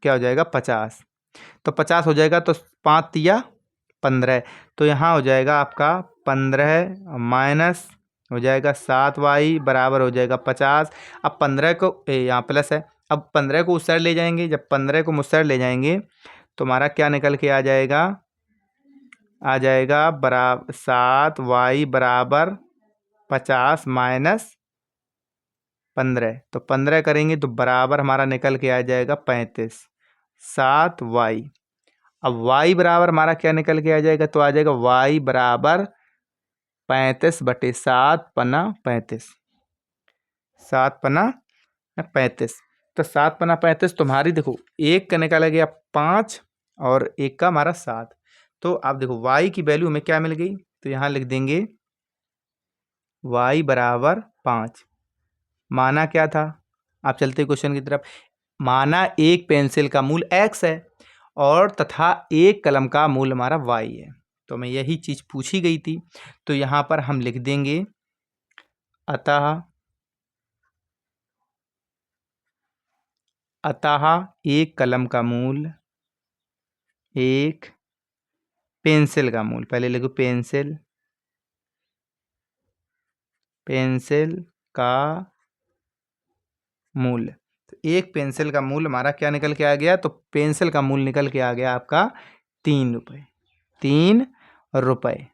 क्या हो जाएगा 50। तो 50 हो जाएगा तो 5 तिया 15, तो यहाँ हो जाएगा आपका 15 माइनस हो जाएगा 7y बराबर हो जाएगा 50। अब 15 को यहाँ प्लस है, अब 15 को उस साइड ले जाएंगे, जब 15 को उस साइड ले जाएंगे तो हमारा क्या निकल के आ जाएगा बराबर 7y बराबर 50 माइनस 15। तो 15 करेंगे तो बराबर हमारा निकल के आ जाएगा 35, 7y। अब y बराबर हमारा क्या निकल के आ जाएगा, तो आ जाएगा y बराबर 35/7 पना 35, 7 पना 35। तो 7 पना 35, तुम्हारी देखो एक का निकाला गया 5 और एक का हमारा 7। तो आप देखो y की वैल्यू हमें क्या मिल गई, तो यहाँ लिख देंगे y बराबर 5। माना क्या था, आप चलते क्वेश्चन की तरफ। माना एक पेंसिल का मूल x है और तथा एक कलम का मूल हमारा y है। तो हमें यही चीज़ पूछी गई थी। तो यहाँ पर हम लिख देंगे अतः एक कलम का मूल, एक पेंसिल का मूल, पहले लिखो पेंसिल का मूल। तो एक पेंसिल का मूल हमारा क्या निकल के आ गया, तो पेंसिल का मूल निकल के आ गया आपका 3 रुपये, 3 रुपये,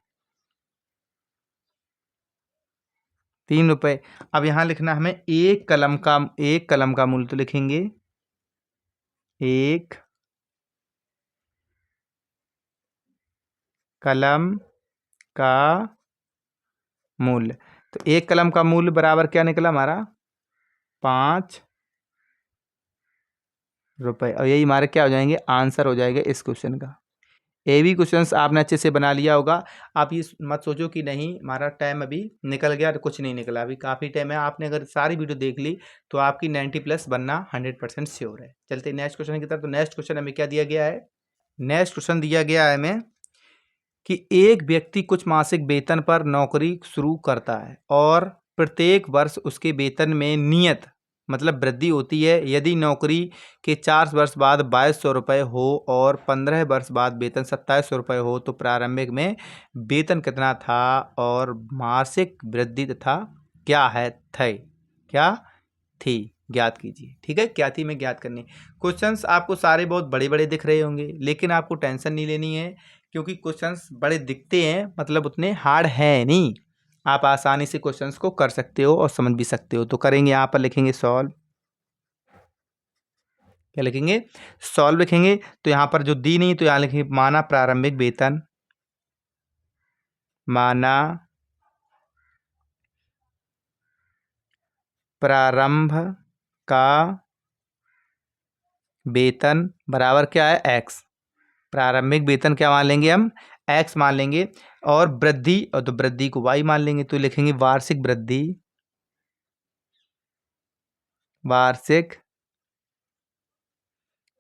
3 रुपये। अब यहाँ लिखना हमें एक कलम का मूल, तो लिखेंगे एक कलम का मूल्य। तो एक कलम का मूल्य बराबर क्या निकला हमारा 5 रुपये। और यही हमारे क्या हो जाएंगे, आंसर हो जाएगा इस क्वेश्चन का। ये भी क्वेश्चंस आपने अच्छे से बना लिया होगा। आप ये मत सोचो कि नहीं हमारा टाइम अभी निकल गया, कुछ नहीं निकला, अभी काफ़ी टाइम है। आपने अगर सारी वीडियो देख ली तो आपकी 90+ बनना 100% श्योर है। चलते नेक्स्ट क्वेश्चन की तरफ। तो नेक्स्ट क्वेश्चन हमें क्या दिया गया है, नेक्स्ट क्वेश्चन दिया गया है हमें कि एक व्यक्ति कुछ मासिक वेतन पर नौकरी शुरू करता है और प्रत्येक वर्ष उसके वेतन में नियत मतलब वृद्धि होती है। यदि नौकरी के 4 वर्ष बाद 2200 रुपये हो और 15 वर्ष बाद वेतन 2700 रुपये हो तो प्रारंभिक में वेतन कितना था और मासिक वृद्धि तथा क्या है क्या थी ज्ञात कीजिए। ठीक है, क्या थी में ज्ञात करनी। क्वेश्चंस आपको सारे बहुत बड़े बड़े दिख रहे होंगे, लेकिन आपको टेंशन नहीं लेनी है क्योंकि क्वेश्चंस बड़े दिखते हैं, मतलब उतने हार्ड है नहीं। आप आसानी से क्वेश्चंस को कर सकते हो और समझ भी सकते हो। तो करेंगे, यहाँ पर लिखेंगे सॉल्व, क्या लिखेंगे सॉल्व लिखेंगे। तो यहाँ पर जो दी नहीं तो यहाँ लिखेंगे माना प्रारंभिक वेतन, माना प्रारंभ का वेतन बराबर क्या है x। प्रारंभिक वेतन क्या मान लेंगे हम एक्स मान लेंगे और वृद्धि, और तो वृद्धि को वाई मान लेंगे, तो लिखेंगे वार्षिक वृद्धि, वार्षिक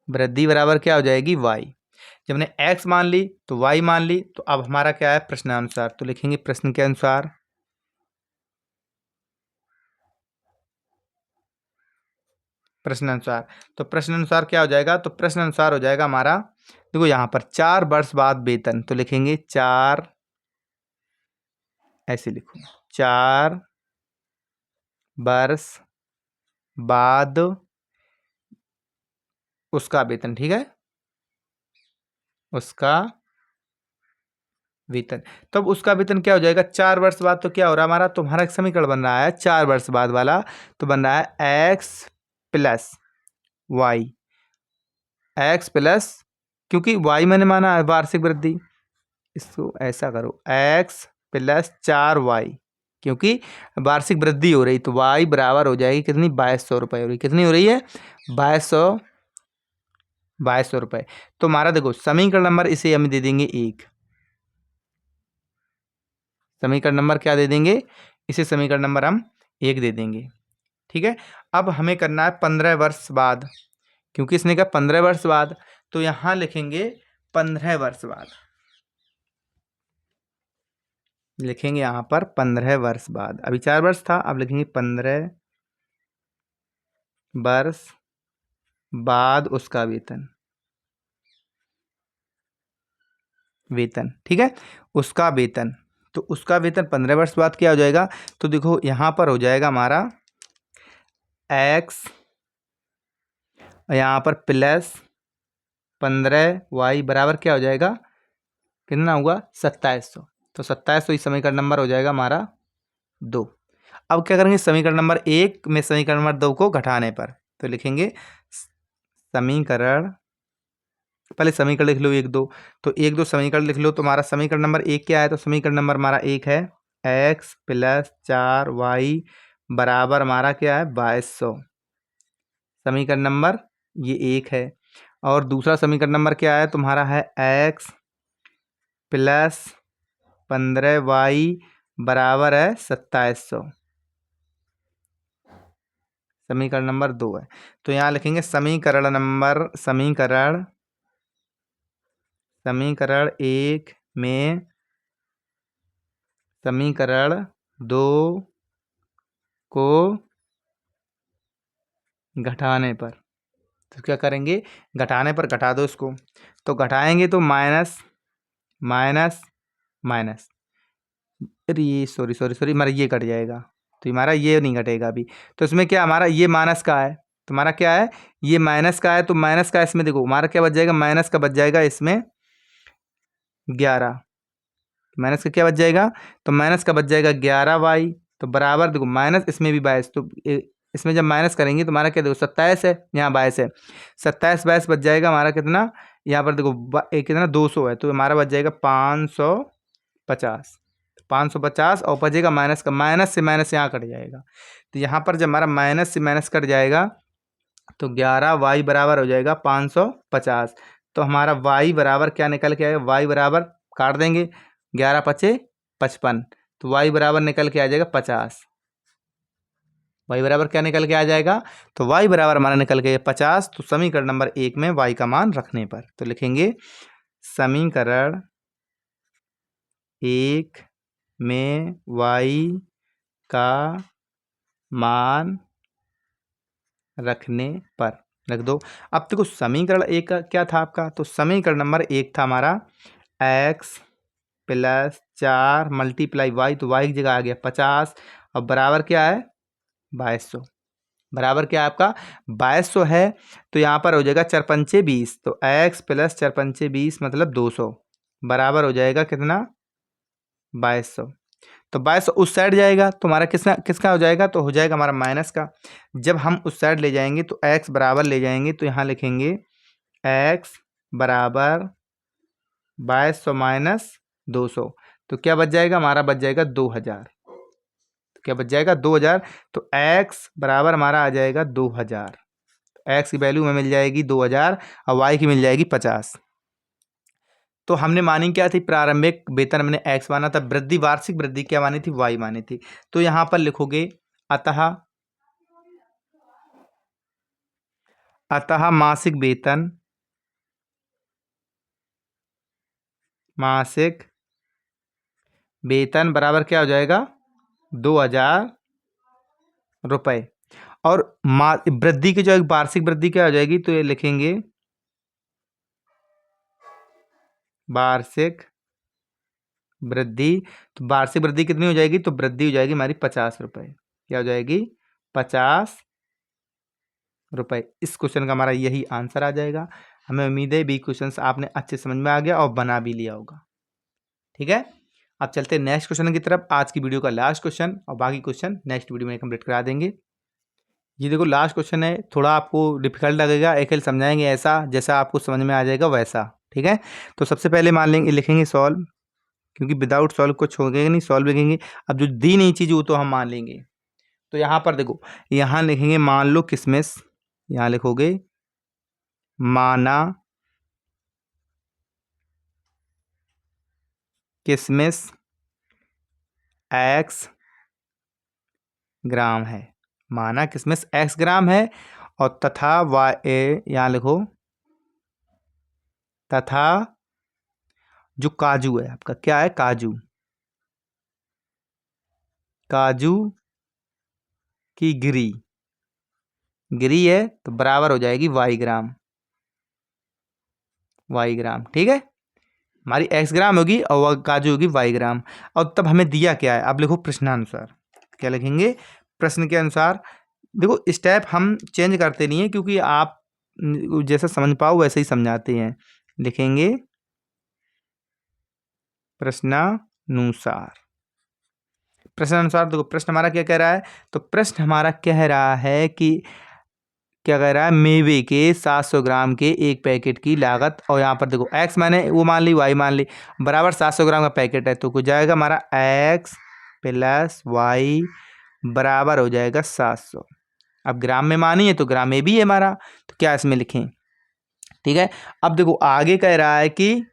वृद्धि बराबर क्या हो जाएगी वाई। जब हमने एक्स मान ली तो वाई मान ली, तो अब हमारा क्या है प्रश्नानुसार, तो लिखेंगे प्रश्न के अनुसार, प्रश्नानुसार। तो प्रश्नानुसार क्या हो जाएगा, तो प्रश्नानुसार हो जाएगा हमारा, देखो यहाँ पर 4 वर्ष बाद वेतन, तो लिखेंगे 4, ऐसे लिखो 4 वर्ष बाद उसका वेतन, ठीक है, उसका वेतन। तो अब उसका वेतन क्या हो जाएगा 4 वर्ष बाद, तो क्या हो रहा है हमारा, तुम्हारा एक समीकरण बन रहा है 4 वर्ष बाद वाला, तो बन रहा है X plus Y, X plus, क्योंकि वाई मैंने माना है वार्षिक वृद्धि, इसको ऐसा करो एक्स प्लस 4 वाई, क्योंकि वार्षिक वृद्धि हो रही, तो वाई बराबर हो जाएगी कितनी, 2200 रुपये हो रही, कितनी हो रही है 2200 रुपये। तो हमारा देखो समीकरण नंबर इसे हम दे देंगे 1, समीकरण नंबर क्या दे देंगे, इसे समीकरण नंबर हम 1 दे देंगे, ठीक है। अब हमें करना है 15 वर्ष बाद, क्योंकि इसने कहा 15 वर्ष बाद, तो यहाँ लिखेंगे 15 वर्ष बाद, लिखेंगे यहाँ पर 15 वर्ष बाद, अभी 4 वर्ष था, अब लिखेंगे 15 वर्ष बाद उसका वेतन, वेतन, ठीक है, उसका वेतन। तो उसका वेतन 15 वर्ष बाद क्या हो जाएगा, तो देखो यहाँ पर हो जाएगा हमारा एक्स, यहाँ पर प्लस 15 वाई बराबर क्या हो जाएगा, कितना हुआ 2700, तो 2700 इस समीकरण नंबर हो जाएगा हमारा 2। अब क्या करेंगे समीकरण नंबर 1 में समीकरण नंबर 2 को घटाने पर, तो लिखेंगे समीकरण, पहले समीकरण लिख लो 1 2, तो 1 2 समीकरण लिख लो, तो हमारा समीकरण नंबर 1 क्या है, तो समीकरण नंबर हमारा 1 है एक्स प्लस 4 वाई बराबर हमारा क्या है 2200, समीकरण नंबर ये 1 है। और दूसरा समीकरण नंबर क्या है तुम्हारा, है एक्स प्लस 15 वाई बराबर है 2700, समीकरण नंबर 2 है। तो यहाँ लिखेंगे समीकरण नंबर, समीकरण 1 में समीकरण 2 को घटाने पर, तो क्या करेंगे घटाने पर, घटा दो इसको, तो घटाएंगे तो माइनस माइनस माइनस, अरे ये सॉरी सॉरी सॉरी हमारा ये कट जाएगा, तो हमारा ये नहीं घटेगा अभी, तो इसमें क्या हमारा ये माइनस का है, तुम्हारा क्या है ये माइनस का है, तो माइनस का इसमें देखो हमारा क्या बच जाएगा, माइनस का बच जाएगा इसमें 11, माइनस का क्या बच जाएगा, तो माइनस का बच जाएगा 11 वाई, तो बराबर देखो माइनस इसमें भी 22, तो इसमें जब माइनस करेंगे तो हमारा क्या देखो 27 है, यहाँ 22 है, 27 22 बच जाएगा हमारा कितना, यहाँ पर देखो कितना 200 है, तो हमारा बच जाएगा 550, 550 और बचेगा माइनस का, माइनस से माइनस यहाँ कट जाएगा, तो यहाँ पर जब हमारा माइनस से माइनस कट जाएगा तो 11 वाई बराबर हो जाएगा 550, तो हमारा वाई बराबर क्या निकल के आएगा, वाई बराबर काट देंगे 11 पचे 55, तो वाई बराबर निकल के आ जाएगा 50, वाई बराबर क्या निकल के आ जाएगा, तो वाई बराबर हमारा निकल के 50, तो समीकरण नंबर 1 में वाई का मान रखने पर, तो लिखेंगे समीकरण 1 में वाई का मान रखने पर रख दो। अब देखो समीकरण 1 का क्या था आपका, तो समीकरण नंबर 1 था हमारा एक्स प्लस 4 मल्टीप्लाई वाई, तो वाई की जगह आ गया 50, और बराबर क्या है 2200, बराबर क्या है आपका 2200 है, तो यहाँ पर हो जाएगा 4 पंचे 20, तो एक्स प्लस 4 पंचे 20 मतलब 200 बराबर हो जाएगा कितना 2200, तो 2200 उस साइड जाएगा तो हमारा किसका किसका हो जाएगा, तो हो जाएगा हमारा माइनस का, जब हम उस साइड ले जाएंगे तो x बराबर ले जाएंगे, तो यहाँ लिखेंगे x बराबर 2200 माइनस 200, तो क्या बच जाएगा हमारा, बच जाएगा 2000, तो क्या बच जाएगा 2000, तो x बराबर हमारा आ जाएगा 2000, x की वैल्यू में मिल जाएगी 2000 और y की मिल जाएगी 50, तो हमने मानी क्या थी, प्रारंभिक वेतन हमने x माना था, वृद्धि वार्षिक वृद्धि क्या मानी थी, y मानी थी। तो यहाँ पर लिखोगे अतः मासिक वेतन, मासिक वेतन बराबर क्या हो जाएगा, 2000 रुपये। और वृद्धि की जो एक वार्षिक वृद्धि क्या हो जाएगी, तो ये लिखेंगे वार्षिक वृद्धि। तो वार्षिक वृद्धि कितनी हो जाएगी, तो वृद्धि हो जाएगी हमारी 50 रुपये। क्या हो जाएगी, 50 रुपये। इस क्वेश्चन का हमारा यही आंसर आ जाएगा। हमें उम्मीद है बी क्वेश्चन आपने अच्छे समझ में आ गया और बना भी लिया होगा। ठीक है, अब चलते हैं नेक्स्ट क्वेश्चन की तरफ। आज की वीडियो का लास्ट क्वेश्चन, और बाकी क्वेश्चन नेक्स्ट वीडियो में कंप्लीट करा देंगे। ये देखो लास्ट क्वेश्चन है, थोड़ा आपको डिफिकल्ट लगेगा, एक समझाएंगे ऐसा जैसा आपको समझ में आ जाएगा वैसा। ठीक है, तो सबसे पहले मान लेंगे, लिखेंगे सॉल्व, क्योंकि विदाउट सॉल्व कुछ होगा नहीं, सॉल्व लिखेंगे। अब जो दी नहीं चीज़ वो तो हम मान लेंगे। तो यहाँ पर देखो, यहाँ लिखेंगे मान लो किशमिश, यहाँ लिखोगे माना किशमिश x ग्राम है, माना किशमिश x ग्राम है। और तथा यहाँ लिखो तथा जो काजू है आपका, क्या है, काजू, काजू की गिरी है, तो बराबर हो जाएगी y ग्राम, ठीक है। हमारी x ग्राम होगी और वह काजू होगी y ग्राम। और तब हमें दिया क्या है, अब लिखो प्रश्नानुसार, क्या लिखेंगे, प्रश्न के अनुसार। देखो स्टेप हम चेंज करते नहीं है, क्योंकि आप जैसा समझ पाओ वैसे ही समझाते हैं। लिखेंगे प्रश्नानुसार, प्रश्नानुसार। देखो प्रश्न हमारा क्या कह रहा है, तो प्रश्न हमारा कह रहा है कि क्या कह रहा है, मेवे के 700 ग्राम के एक पैकेट की लागत, और यहाँ पर देखो x मैंने वो मान ली, y मान ली, बराबर 700 ग्राम का पैकेट है, तो कुछ जाएगा हमारा x प्लस y बराबर हो जाएगा 700। अब ग्राम में मानी है तो ग्राम में भी है हमारा, तो क्या इसमें लिखें। ठीक है, अब देखो आगे कह रहा है कि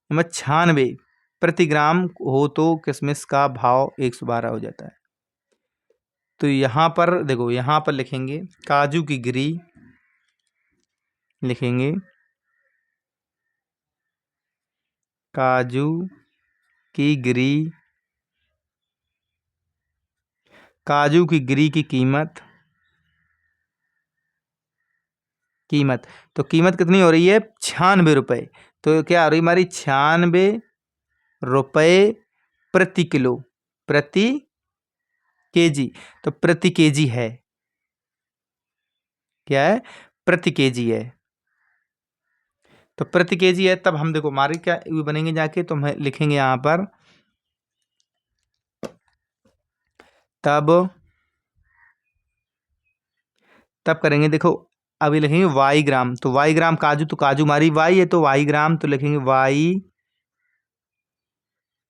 96 प्रति ग्राम हो तो किशमिश का भाव 112 हो जाता है। तो यहाँ पर देखो, यहाँ पर लिखेंगे काजू की गिरी, लिखेंगे काजू की गिरी, काजू की गिरी की कीमत, तो कीमत कितनी हो रही है, 96 रुपये। तो क्या हो रही हमारी 96 रुपये प्रति किलो, प्रति केजी। तो प्रति केजी है, क्या है, प्रति केजी है। तो प्रति केजी है, तब हम देखो हमारे क्या बनेंगे जाके, तो हम लिखेंगे यहाँ पर तब करेंगे, देखो अभी लिखेंगे y ग्राम, तो y ग्राम काजू, तो काजू हमारी y है, तो y ग्राम, तो लिखेंगे y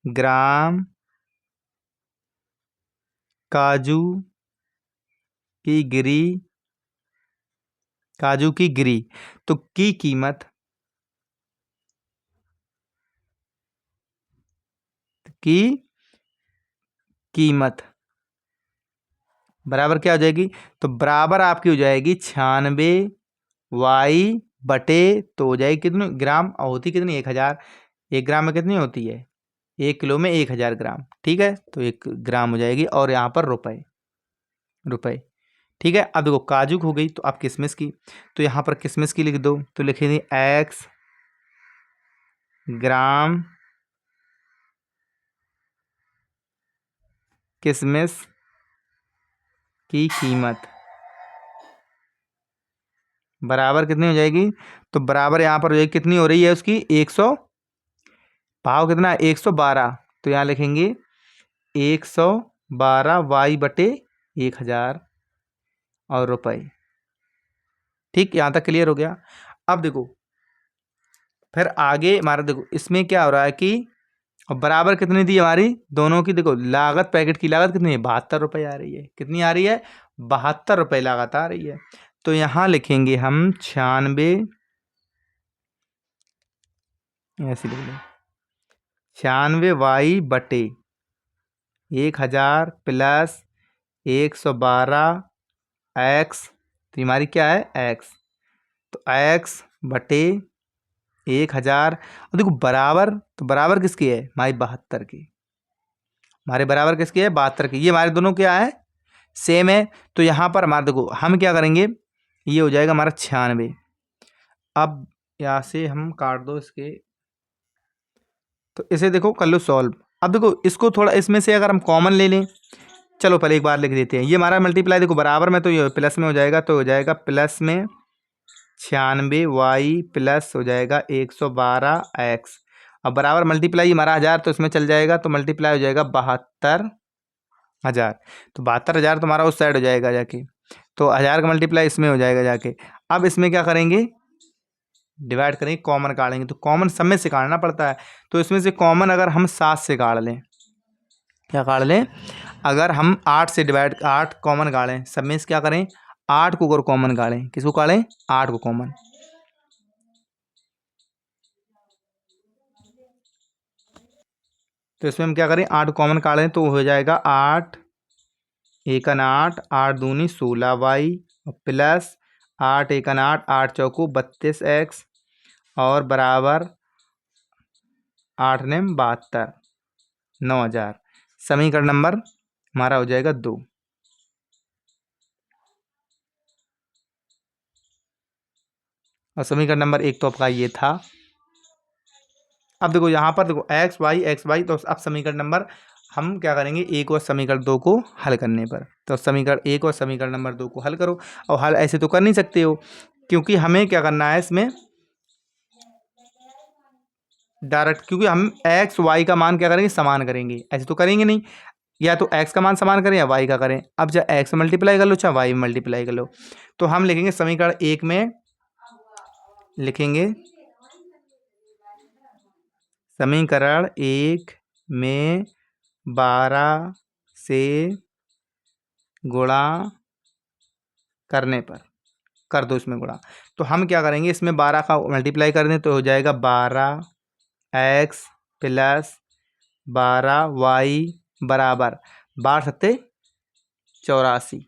ग्राम काजू की गिरी, काजू की गिरी, तो की कीमत, की कीमत बराबर क्या हो जाएगी, तो बराबर आपकी हो जाएगी 96 y बटे, तो हो जाएगी कितनी ग्राम, और होती कितनी 1000, 1 ग्राम में कितनी होती है, 1 किलो में 1000 ग्राम। ठीक है, तो 1 ग्राम हो जाएगी, और यहाँ पर रुपए। ठीक है, अब देखो काजू हो गई, तो अब किशमिश की, तो यहाँ पर किशमिश की लिख दो, तो लिखेंगे x ग्राम किशमिश की कीमत बराबर कितनी हो जाएगी, तो बराबर यहाँ पर हो जाएगी, कितनी हो रही है उसकी, 100, भाव कितना, 112। तो यहाँ लिखेंगे 112 y बटे 1000 और रुपए। ठीक, यहाँ तक क्लियर हो गया। अब देखो फिर आगे हमारा, देखो इसमें क्या हो रहा है कि और बराबर कितनी दी हमारी दोनों की, देखो लागत, पैकेट की लागत कितनी है, 72 रुपये आ रही है, कितनी आ रही है, 72 रुपये लागत आ रही है। तो यहाँ लिखेंगे हम 96 ऐसे लिख लो 96y/1000 प्लस 112x, तो हमारी क्या है x, तो x/1000। और देखो बराबर, तो बराबर किसकी है हमारी 72 की, हमारे बराबर किसकी है 72 की, ये हमारे दोनों क्या है सेम है। तो यहाँ पर हमारे देखो हम क्या करेंगे, ये हो जाएगा हमारा 96। अब यहाँ से हम काट दो इसके, तो इसे देखो कर लो सॉल्व। अब देखो इसको थोड़ा इसमें से अगर हम कॉमन ले लें, चलो पहले एक बार लिख देते हैं, ये हमारा मल्टीप्लाई देखो बराबर में, तो ये प्लस में हो जाएगा, तो हो जाएगा प्लस में 96y प्लस हो जाएगा 112x। अब बराबर मल्टीप्लाई हमारा 1000, तो इसमें चल जाएगा, तो मल्टीप्लाई हो जाएगा 72,000। तो 72,000 तुम्हारा उस साइड हो जाएगा जाके, तो 1000 का मल्टीप्लाई इसमें हो जाएगा जाके। अब इसमें क्या करेंगे, डिवाइड करेंगे, कॉमन काटेंगे, तो कॉमन सब में से काटना पड़ता है। तो इसमें से कॉमन अगर हम 7 से काट लें, क्या काट लें, अगर हम 8 से डिवाइड 8 कॉमन काटें, सब में से क्या करें 8 को अगर कॉमन काटें, किसको काटें 8 को कॉमन, तो इसमें हम क्या करें 8 कॉमन काटें, तो हो जाएगा 8 एकन 8, 8 दूनी 16y प्लस 8 एकन 8, 8 चौको 32x और बराबर 8 ने 72, 9000। समीकरण नंबर हमारा हो जाएगा 2। और समीकरण नंबर 1 तो आपका ये था। अब देखो यहाँ पर देखो एक्स वाई, तो अब समीकरण नंबर हम क्या करेंगे, एक और समीकरण 2 को हल करने पर, तो समीकरण 1 और समीकरण नंबर 2 को हल करो। और हल ऐसे तो कर नहीं सकते हो, क्योंकि हमें क्या करना है इसमें डायरेक्ट, क्योंकि हम एक्स वाई का मान क्या करेंगे समान करेंगे, ऐसे तो करेंगे नहीं, या तो एक्स का मान समान करें या वाई का करें। अब चाहे एक्स मल्टीप्लाई कर लो चाहे वाई मल्टीप्लाई कर लो, तो हम लिखेंगे समीकरण 1 में, लिखेंगे समीकरण 1 में 12 से गुणा करने पर, कर दो इसमें गुणा, तो हम क्या करेंगे इसमें 12 का मल्टीप्लाई कर दें, तो हो जाएगा 12x प्लस 12y बराबर 12 सत्ते 84,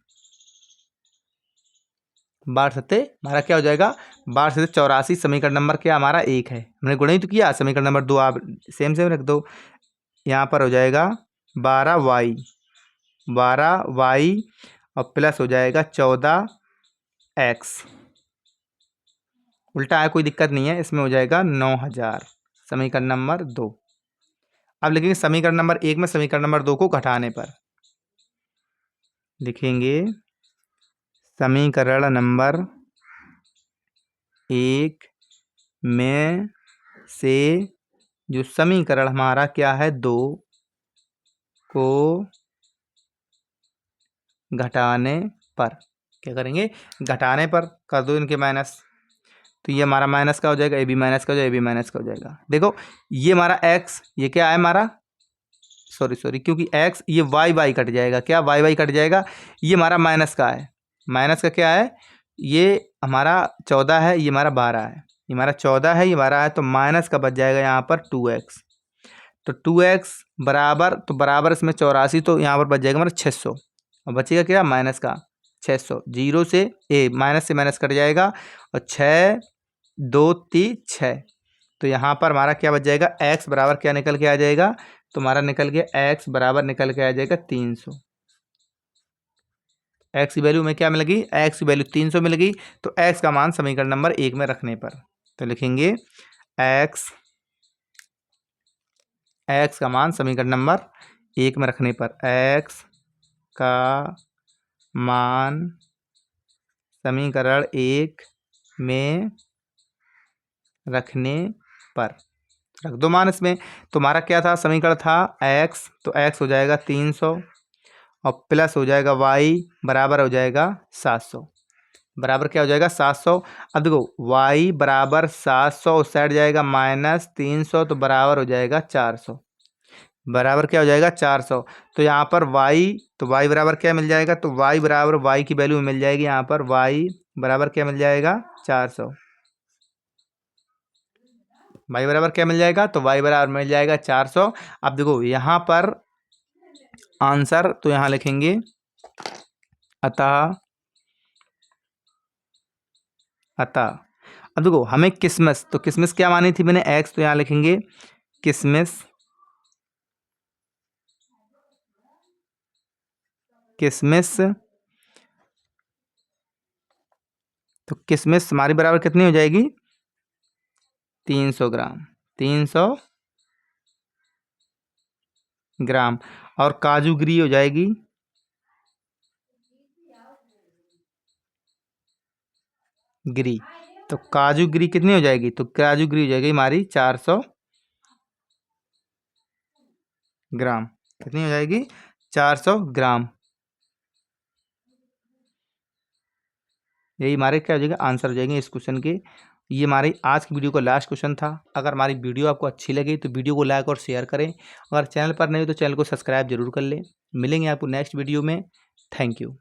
12 सत्ते हमारा क्या हो जाएगा 12 सत्ते 84। समीकरण नंबर क्या हमारा 1 है, हमने गुणा ही तो किया। समीकरण नंबर 2 आप सेम सेम रख दो, यहाँ पर हो जाएगा 12y, 12y और प्लस हो जाएगा 14x, उल्टा है कोई दिक्कत नहीं है, इसमें हो जाएगा 9000। समीकरण नंबर 2। अब लिखेंगे समीकरण नंबर 1 में समीकरण नंबर 2 को घटाने पर, लिखेंगे समीकरण नंबर 1 में से जो समीकरण हमारा क्या है 2 को घटाने पर, क्या करेंगे घटाने पर कर दो इनके माइनस, तो ये हमारा माइनस का हो जाएगा, ए बी माइनस का हो जाएगा, ए बी माइनस का हो जाएगा। देखो ये हमारा एक्स, ये क्या है हमारा सॉरी क्योंकि एक्स, ये वाई वाई कट जाएगा, क्या वाई वाई कट जाएगा, ये हमारा माइनस का है, माइनस का क्या है, ये हमारा 14 है, ये हमारा 12 है, ये हमारा 14 है, ये 12 है, तो माइनस का बच जाएगा यहाँ पर 2x, तो 2x बराबर, तो बराबर इसमें 84, तो यहाँ पर बच जाएगा हमारा 600, और बचेगा क्या माइनस का 600, जीरो से माइनस से माइनस कट जाएगा, और 6 2 3 6, तो यहाँ पर हमारा क्या बच जाएगा x बराबर क्या निकल के आ जाएगा, तो हमारा निकल गया x बराबर निकल के आ जाएगा 300। x की वैल्यू में क्या मिल गई, x की वैल्यू 300 मिल गई, तो x का मान समीकरण नंबर 1 में रखने पर, तो लिखेंगे x का मान समीकरण नंबर 1 में रखने पर, x का मान समीकरण 1 में रखने पर, रख दो मान इसमें। तो हमारा क्या था समीकरण था x, तो x हो जाएगा 300 और प्लस हो जाएगा y बराबर हो जाएगा 700, बराबर क्या हो जाएगा 700। अब देखो y बराबर 700 उस साइड जाएगा माइनस 300, तो बराबर हो जाएगा 400, बराबर क्या हो जाएगा 400। तो यहाँ पर y, तो y बराबर क्या मिल जाएगा, तो y बराबर y की वैल्यू मिल जाएगी, यहाँ पर y बराबर क्या मिल जाएगा 400, y बराबर क्या मिल जाएगा, तो y बराबर मिल जाएगा 400। अब देखो यहाँ पर आंसर तो यहाँ लिखेंगे अतः अब देखो हमें किसमिस, तो किसमिस क्या मानी थी मैंने, x, तो यहाँ लिखेंगे किसमिस तो किसमिस हमारी बराबर कितनी हो जाएगी, 300 ग्राम, 300 ग्राम। और काजू गिरी हो जाएगी गिरी, तो काजू गिरी कितनी हो जाएगी, तो काजू गिरी हो जाएगी हमारी 400 ग्राम। कितनी हो जाएगी, 400 ग्राम। यही हमारे क्या हो जाएगा, आंसर हो जाएंगे इस क्वेश्चन के। ये हमारी आज की वीडियो का लास्ट क्वेश्चन था। अगर हमारी वीडियो आपको अच्छी लगी तो वीडियो को लाइक और शेयर करें। अगर चैनल पर नहीं हो तो चैनल को सब्सक्राइब जरूर कर लें। मिलेंगे आपको नेक्स्ट वीडियो में। Thank you.